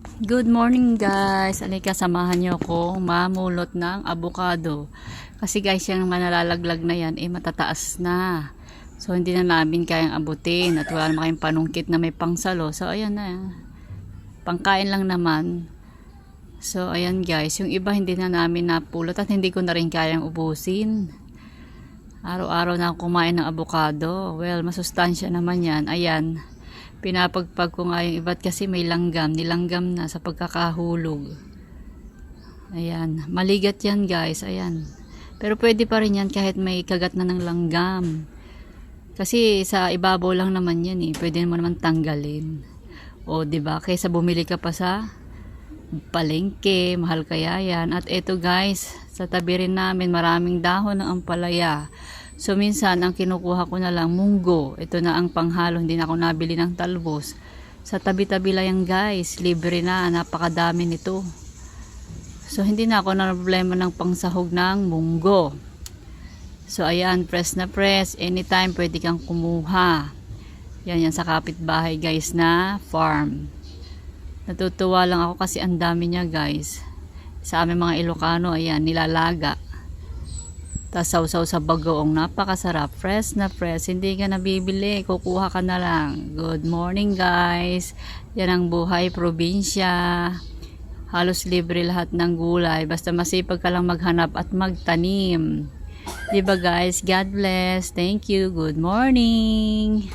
Good morning guys. Alika, samahan niyo ako mamulot ng avocado. Kasi guys, yung nalalaglag na yan, matataas na. So, hindi na namin kayang abutin. At wala naman kayong panungkit na may pangsalo. So, ayan na. Pangkain lang naman. So, ayan guys. Yung iba hindi na namin napulot at hindi ko na rin kayang ubusin. Araw-araw na ako kumain ng avocado. Well, masustansya naman yan. Ayan. Pinapagpag ko nga yung iba't kasi may langgam. Nilanggam na sa pagkakahulog. Ayan. Maligat yan guys. Ayan. Pero pwede pa rin yan kahit may kagat na ng langgam. Kasi sa ibabaw lang naman yan eh. Pwede mo naman tanggalin. O diba? Kaysa bumili ka pa sa palengke. Mahal kaya yan. At eto guys. Sa tabi rin namin maraming dahon ng ampalaya. So minsan ang kinukuha ko na lang munggo. Ito na ang panghalo, hindi na ako nabili ng talbos. Sa tabi-tabi lang yan guys, libre na, napakadami nito. So hindi na ako na problema ng pangsahog ng munggo. So ayan, press na press, anytime pwede kang kumuha. Yan sa kapitbahay guys na farm. Natutuwa lang ako kasi ang dami niya guys. Sa aming mga Ilocano, ayan, nilalaga. Tas sausaw sa bagoong, napakasarap, fresh na fresh, hindi ka nabibili, kukuha ka na lang. Good morning guys, yan ang buhay probinsya, halos libre lahat ng gulay, basta masipag ka lang maghanap at magtanim. Diba guys, God bless, thank you, good morning.